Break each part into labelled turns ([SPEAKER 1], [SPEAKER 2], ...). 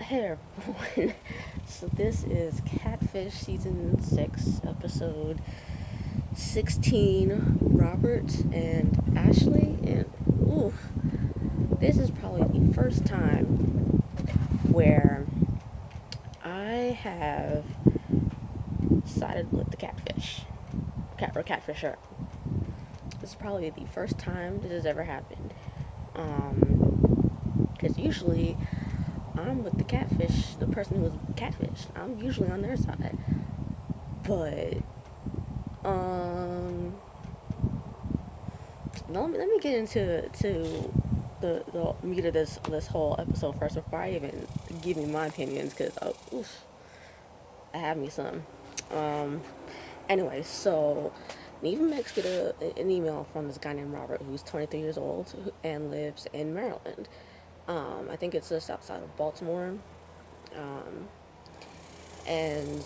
[SPEAKER 1] Hey everyone. So this is Catfish season 6, episode 16. Robert and Asleigh, and ooh, this is probably the first time where I have sided with the catfish. Catfisher. This is probably the first time this has ever happened. Because usually I'm with the catfish, the person who was catfished. I'm usually on their side. But, let me get into the meat of this whole episode first before I even give you my opinions, because, I have me some. Um, anyway, so Nev and Max get an email from this guy named Robert, who's 23 years old and lives in Maryland. I think it's just outside of Baltimore. Um, and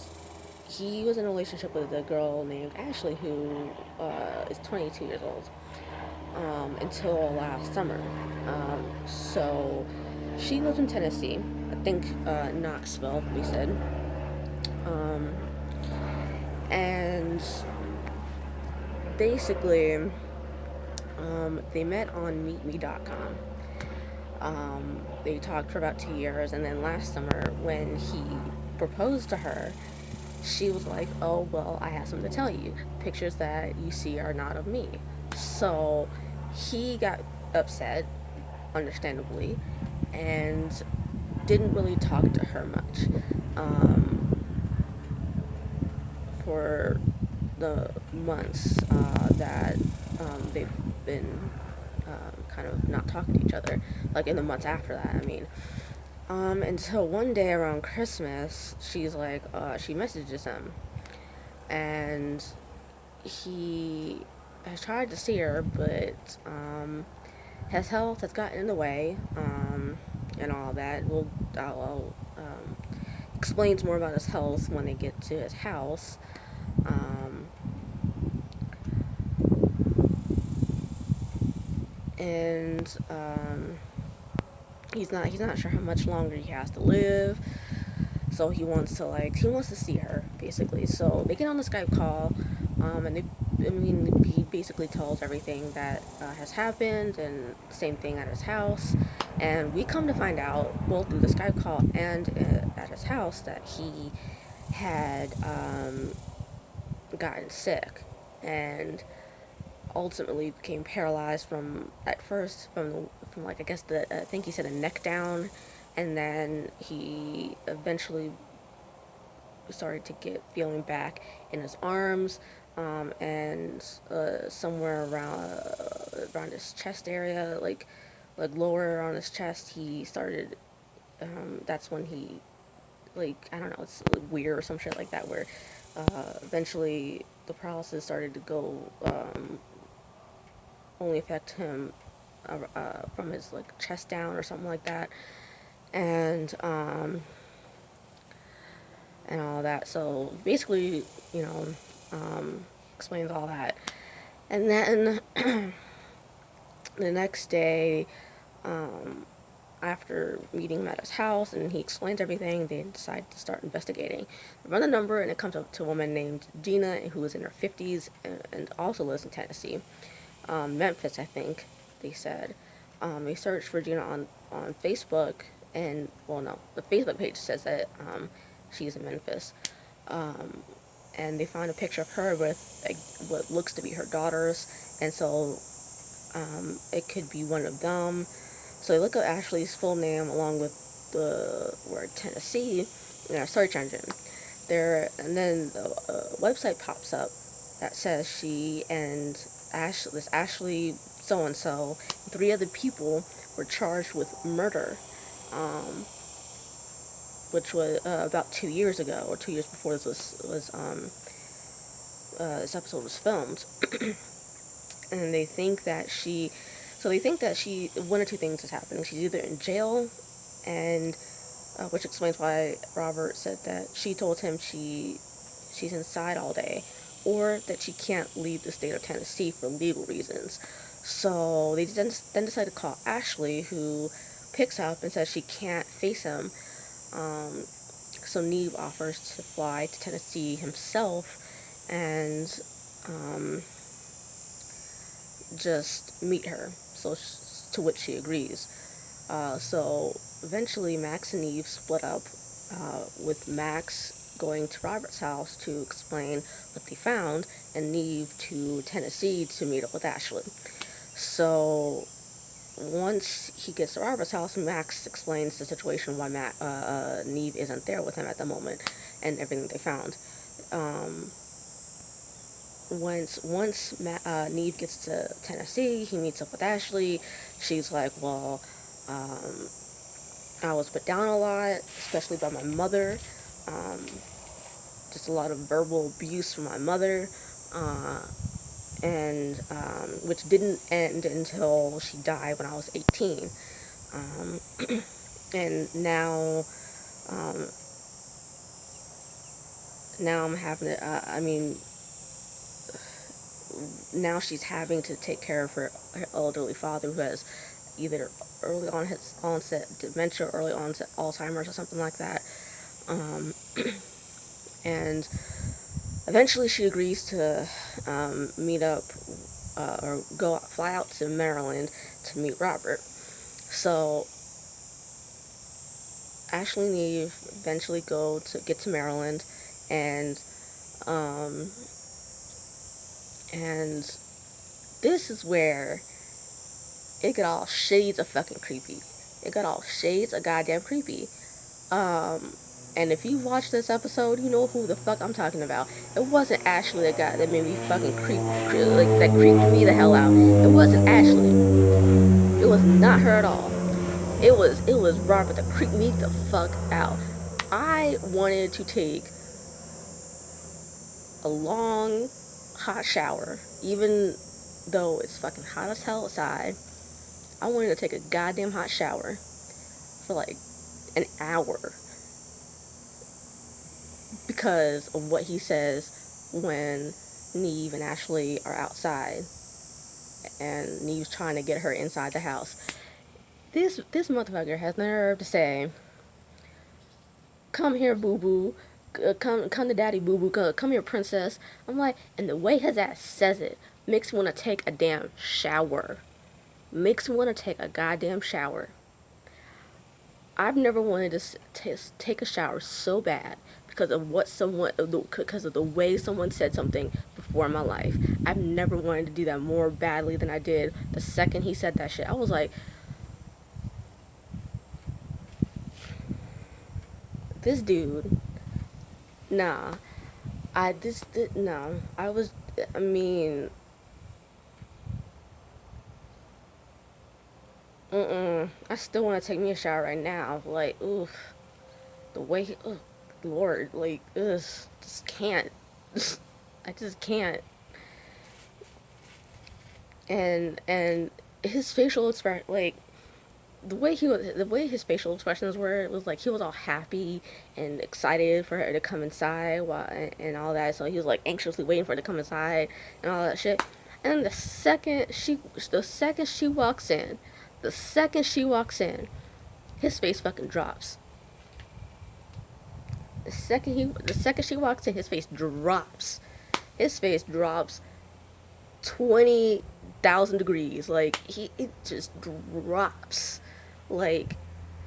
[SPEAKER 1] he was in a relationship with a girl named Asleigh, who is 22 years old, until last summer. So she lives in Tennessee, I think Knoxville, we said. Um, and basically, they met on meetme.com. They talked for about 2 years, and then last summer, when he proposed to her, she was like, "Oh, well, I have something to tell you. Pictures that you see are not of me." So he got upset, understandably, and didn't really talk to her much for the months that they've been kind of not talking to each other, like in the months after that, I mean. Until one day around Christmas, she's like, she messages him, and he has tried to see her, but his health has gotten in the way, and all that. I'll explains more about his health when they get to his house. Um, and he's not sure how much longer he has to live. So he wants to see her, basically. So they get on the Skype call, and he basically tells everything that has happened, and same thing at his house. And we come to find out, both through the Skype call and at his house, that he had gotten sick, and ultimately became paralyzed from, at first, from like, I guess I think he said a neck down, and then he eventually started to get feeling back in his arms, and somewhere around his chest area, like lower on his chest. He started. That's when he, like, I don't know, it's like weird or some shit like that, where eventually the paralysis started to go, only affect him from his like chest down or something like that, and and all that. So basically, you know, explains all that. And then the next day, after meeting him at his house and he explains everything, they decide to start investigating. They run the number, and it comes up to a woman named Gina, who is in her 50s, and also lives in Tennessee. Memphis, I think, they said. They searched for Gina on Facebook, and, well, no, the Facebook page says that she's in Memphis. Um, and they found a picture of her with, like, what looks to be her daughters, and so it could be one of them. So they look up Ashley's full name along with the word Tennessee in our search engine. And then the website pops up that says she and this Asleigh so and so, three other people were charged with murder, um, which was about 2 years ago, or 2 years before this episode was filmed. And they think that one or two things is happening. She's either in jail, and which explains why Robert said that she told him she's inside all day, or that she can't leave the state of Tennessee for legal reasons. So they then decide to call Asleigh, who picks up and says she can't face him, So Neve offers to fly to Tennessee himself and just meet her. To which she agrees. So eventually, Max and Neve split up, with Max going to Robert's house to explain what they found, and Neve to Tennessee to meet up with Asleigh. So once he gets to Robert's house, Max explains the situation why Neve isn't there with him at the moment, and everything they found. Um, once Neve gets to Tennessee, he meets up with Asleigh. She's like, well, um, I was put down a lot, especially by my mother. Um, just a lot of verbal abuse from my mother, uh, and which didn't end until she died when I was 18. Um, and um, now I'm having to. Now she's having to take care of her elderly father, who has either early onset dementia, early onset Alzheimer's, or something like that. Um, and eventually she agrees to meet up, or fly out to Maryland to meet Robert. So Asleigh and Neve eventually get to Maryland, and um, and this is where it got all shades of fucking creepy. It got all shades of goddamn creepy. Um, and if you watch this episode, you know who the fuck I'm talking about. It wasn't Asleigh that made me fucking that creeped me the hell out. It wasn't Asleigh. It was not her at all. It was Robert that creeped me the fuck out. I wanted to take a long, hot shower, even though it's fucking hot as hell outside. I wanted to take a goddamn hot shower for like an hour because of what he says when Neve and Asleigh are outside and Neve's trying to get her inside the house. This motherfucker has nerve to say, "Come here, boo boo. Come to daddy, boo boo. Come here, princess." I'm like, and the way his ass says it makes me want to take a damn shower. Makes me want to take a goddamn shower. I've never wanted to take a shower so bad because of the way someone said something before in my life. I've never wanted to do that more badly than I did the second he said that shit. I was like, this dude, nah. No. I mean, I still want to take me a shower right now. Like, oof. The way, ugh, Lord, like, ugh, just can't. I just can't. And his facial expression, like, the way his facial expressions were, it was like he was all happy and excited for her to come inside, and all that. So he was like anxiously waiting for her to come inside and all that shit. And the second she walks in, his face fucking drops. The second she walks in, his face drops. His face drops 20,000 degrees. Like, it just drops. Like,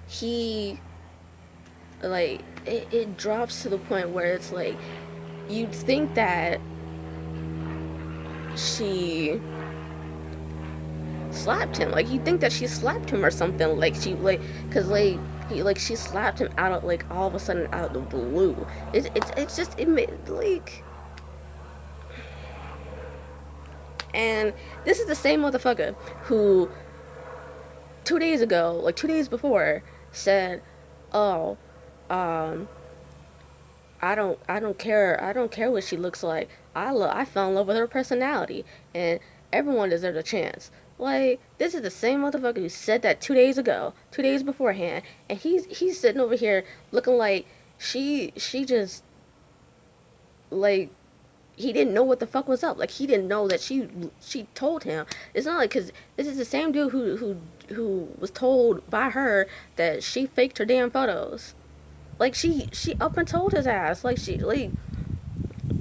[SPEAKER 1] he, like, it drops to the point where it's like, you'd think that she slapped him. Like, you'd think that she slapped him or something. Like, cause, like, she slapped him out of, like, all of a sudden out of the blue. It's just, it made, like, and this is the same motherfucker who 2 days ago, like 2 days before, said, "Oh, um, I don't care what she looks like. I fell in love with her personality, and everyone deserves a chance." Like, this is the same motherfucker who said that 2 days ago, 2 days beforehand, and he's sitting over here looking like she just, like, he didn't know what the fuck was up. Like, he didn't know that she told him. It's not like, because this is the same dude who was told by her that she faked her damn photos. Like she up and told his ass. Like she like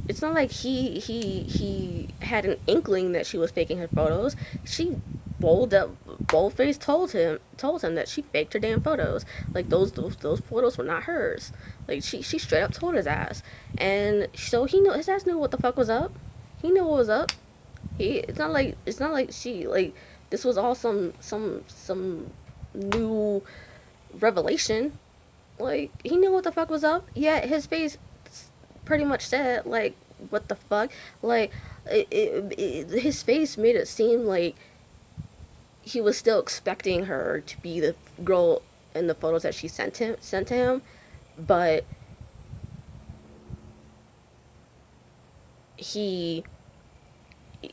[SPEAKER 1] it's not like he had an inkling that she was faking her photos. She bold faced told him that she faked her damn photos. Like those photos were not hers. Like she straight up told his ass, and so he knew his ass knew what the fuck was up. He knew what was up. It's not like she like this was all some new revelation. Like he knew what the fuck was up. Yet his face pretty much said like what the fuck. Like his face made it seem like he was still expecting her to be the girl in the photos that she sent to him, but he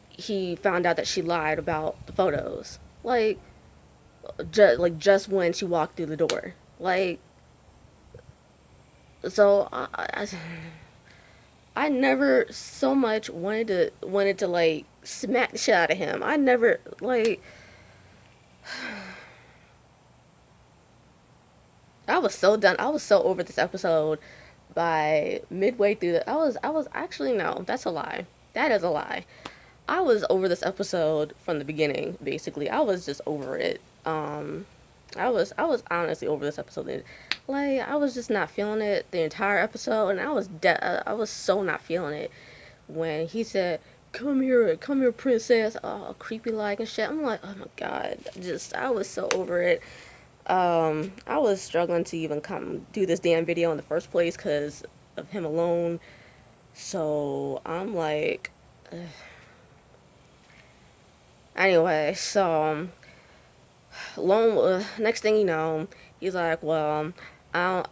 [SPEAKER 1] he found out that she lied about the photos. Just when she walked through the door. Like so I never so much wanted to like smack the shit out of him. I never like I was so done. I was so over this episode by midway through the I was actually no, that's a lie. That is a lie. I was over this episode from the beginning, basically. I was just over it. I was honestly over this episode. Like I was just not feeling it the entire episode, and I was so not feeling it when he said, come here, princess," all creepy like and shit. I'm like, oh my god, just I was so over it. I was struggling to even come do this damn video in the first place because of him alone. So I'm like, ugh. Anyway, so next thing you know, he's like, well, I'm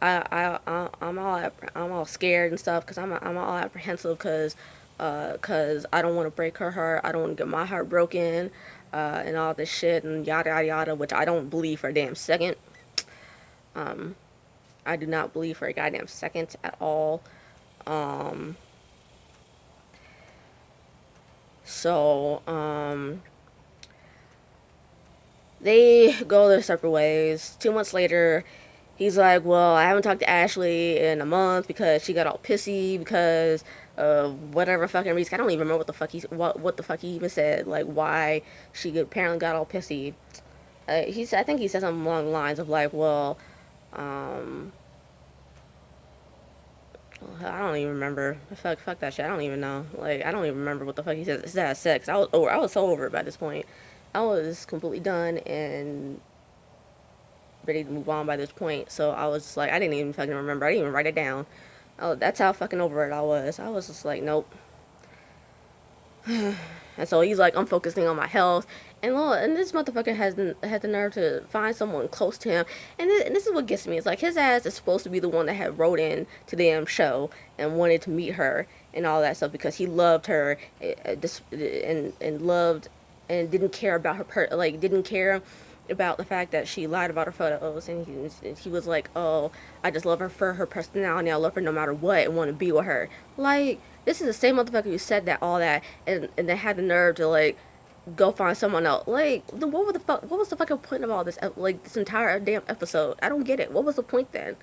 [SPEAKER 1] all scared and stuff because I'm all apprehensive because I don't want to break her heart. I don't want to get my heart broken, and all this shit and yada yada yada, which I don't believe for a damn second. Um, I do not believe for a goddamn second at all. Um, so they go their separate ways. 2 months later, he's like, well, I haven't talked to Asleigh in a month because she got all pissy because of whatever fucking reason. I don't even remember what the fuck he even said. Like why she apparently got all pissy. I think he said something along the lines of like, well, um, I don't even remember. Fuck that shit. I don't even know. Like I don't even remember what the fuck he said. That sex. I was so over it by this point. I was completely done and ready to move on by this point. So I was just like, I didn't even fucking remember. I didn't even write it down. Oh, that's how fucking over it I was. I was just like, nope. And so he's like, I'm focusing on my health. And this motherfucker had the nerve to find someone close to him. And this is what gets me. It's like his ass is supposed to be the one that had wrote in to the damn show and wanted to meet her and all that stuff because he loved her and loved and didn't care about didn't care about the fact that she lied about her photos, and he was like, oh, I just love her for her personality, I love her no matter what and want to be with her. Like this is the same motherfucker who said that all that and they had the nerve to like go find someone else. Like what was the fucking point of all this, like this entire damn episode? I don't get it. What was the point then?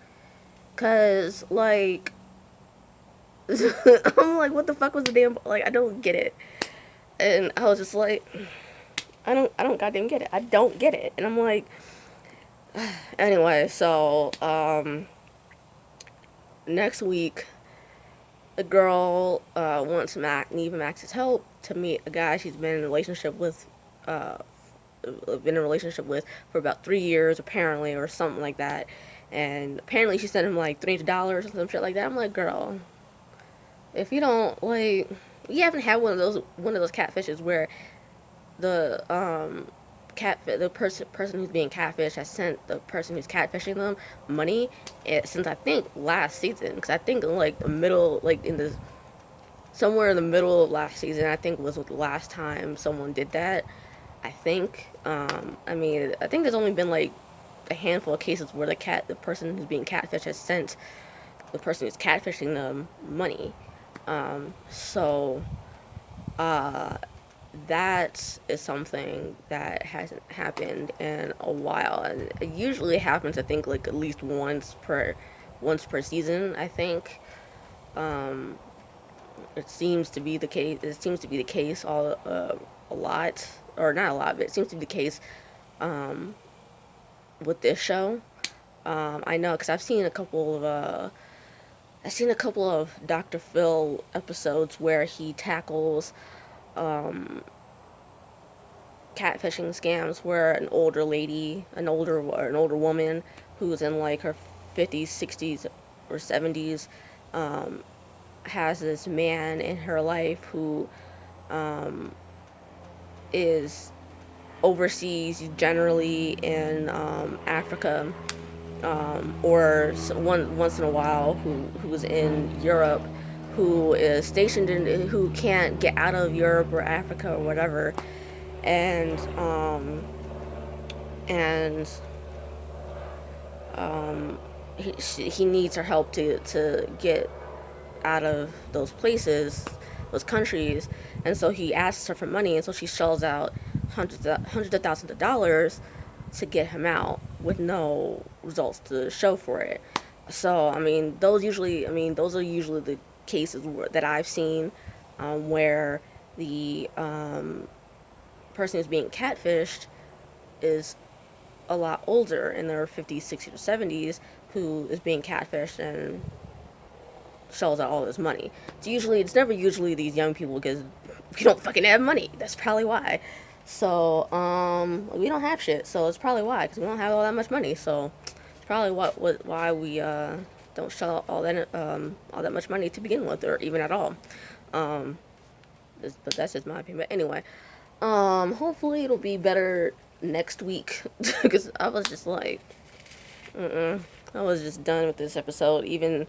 [SPEAKER 1] Cause like I'm like, what the fuck was the damn, like I don't get it. And I was just like, I don't goddamn get it. I don't get it. And I'm like, anyway, so next week the girl wants Nev and Max's help to meet a guy she's been in a relationship with for about 3 years apparently, or something like that. And apparently she sent him like $300 or some shit like that. I'm like, girl, if you don't like, you haven't had one of those catfishes where the person who's being catfished has sent the person who's catfishing them money since I think last season, because I think like the middle, like in the somewhere in the middle of last season, I think was the last time someone did that. I think I mean, I think there's only been like a handful of cases where the person who's being catfished has sent the person who's catfishing them money. So that is something that hasn't happened in a while, and it usually happens, I think, like at least once once per season, I think. Um, it seems to be the case. It seems to be the case a lot, or not a lot, but it seems to be the case um, with this show. I know because I've seen a couple of Dr. Phil episodes where he tackles um, catfishing scams where an older woman who's in like her 50s, 60s, or 70s um, has this man in her life who um, is overseas, generally in Africa, once in a while, who's in Europe, who is stationed in, who can't get out of Europe or Africa or whatever, and and um, he needs her help to get out of those places, those countries, and so he asks her for money, and so she shells out hundreds of thousands of dollars to get him out with no results to show for it. So those are usually the cases that I've seen where the person who's being catfished is a lot older in their 50s, 60s, or 70s who is being catfished and shells out all this money. It's never usually these young people because we don't fucking have money. That's probably why. So, we don't have shit. So it's probably why, because we don't have all that much money. So it's probably why we don't shell out all that much money to begin with, or even at all. Um, but that's just my opinion. But anyway, hopefully it'll be better next week because I was just like, I was just done with this episode. Even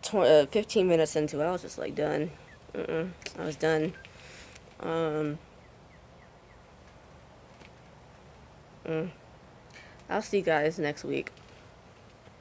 [SPEAKER 1] 15 minutes into it, I was just like done. I was done. Um, I'll see you guys next week.